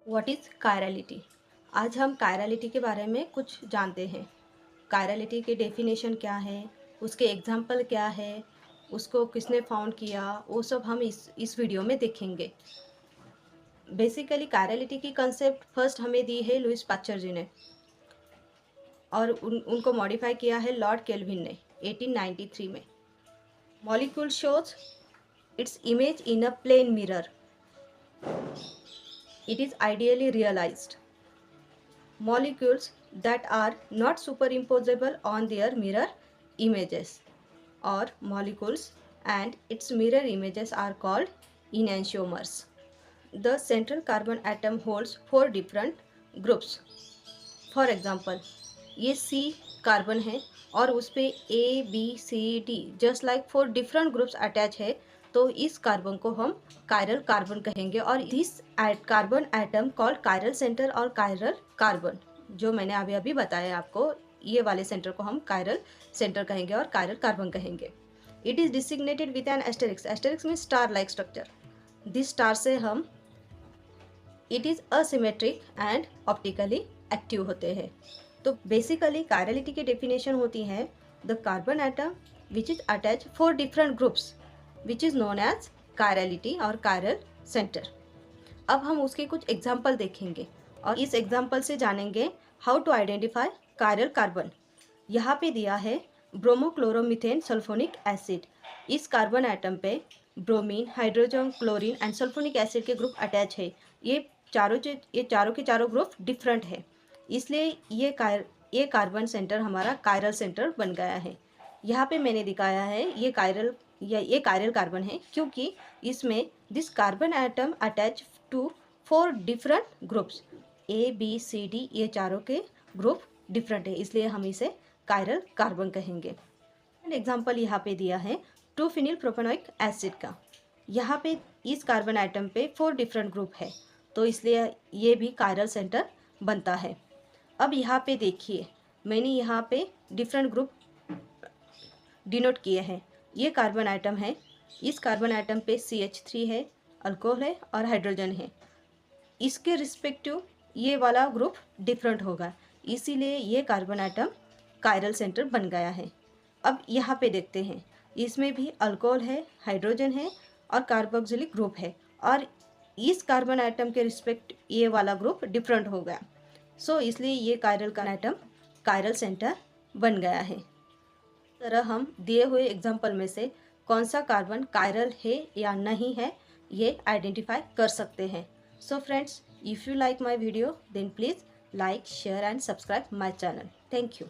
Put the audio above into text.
What is chirality. आज हम chirality के बारे में कुछ जानते हैं। कायरलिटी की डेफिनेशन क्या है, उसके एग्जाम्पल क्या है, उसको किसने फाउंड किया, वो सब हम इस वीडियो में देखेंगे। बेसिकली कायरलिटी की कंसेप्ट फर्स्ट हमें दी है लुइस पाश्चर जी ने, और उनको मॉडिफाई किया है लॉर्ड केल्विन ने 1893 में। Molecule shows its image in a plane mirror, it is ideally realized. Molecules that are not superimposable on their mirror images, or molecules and its mirror images are called enantiomers. The central carbon atom holds 4 different groups. For example, ये C carbon है और उस पे ABCD just like 4 different groups attach है, तो इस carbon को हम कायरल कार्बन कहेंगे। और this carbon atom called chiral centre और कायरल कार्बन, जो मैंने अभी अभी बताया आपको, ये वाले सेंटर को हम कायरल सेंटर कहेंगे और कायरल कार्बन कहेंगे। It is designated with an asterisk. Asterisk में star like structure. This star से हम it is asymmetric and optically active होते हैं। तो बेसिकली कायरलिटी की डेफिनेशन होती है the carbon atom which is attach 4 different groups which is known as chirality और कायरल सेंटर। अब हम उसके कुछ एग्जाम्पल देखेंगे और इस एग्जाम्पल से जानेंगे how to identify chiral carbon. यहाँ पे दिया है ब्रोमोक्लोरोमीथेन सल्फोनिक एसिड। इस कार्बन एटम पे bromine, hydrogen, chlorine and sulphonic acid के ग्रुप अटैच है। ये चारों के चारों ग्रुप डिफरेंट है, इसलिए ये कार्बन सेंटर हमारा कायरल सेंटर बन गया है। यहाँ पे मैंने दिखाया है ये कायरल कार्बन है, क्योंकि इसमें this carbon atom attach to 4 different groups ABCD, ये चारों के ग्रुप डिफरेंट है, इसलिए हम इसे कायरल कार्बन कहेंगे। एग्जाम्पल यहाँ पे दिया है 2-फिनिल प्रोपेनोइक एसिड का। यहाँ पे इस कार्बन आइटम पे 4 डिफरेंट ग्रुप है, तो इसलिए ये भी कायरल सेंटर बनता है। अब यहाँ पे देखिए, मैंने यहाँ पे डिफरेंट ग्रुप डिनोट किए हैं। ये कार्बन आइटम है, इस कार्बन आइटम पे CH3 है, अल्कोहल है और हाइड्रोजन है। इसके रिस्पेक्टिव ये वाला ग्रुप डिफरेंट होगा, इसीलिए ये कार्बन आइटम कायरल सेंटर बन गया है। अब यहाँ पे देखते हैं, इसमें भी अल्कोहल है, हाइड्रोजन है और कार्बोक्सिलिक ग्रुप है, और इस कार्बन आइटम के रिस्पेक्ट ये वाला ग्रुप डिफरेंट हो गया, सो इसलिए ये कायरल का आइटम कायरल सेंटर बन गया है। तरह हम दिए हुए एग्जाम्पल में से कौन सा कार्बन कायरल है या नहीं है, ये आइडेंटिफाई कर सकते हैं। So friends, if you like my video then please like, share and subscribe my channel. Thank you.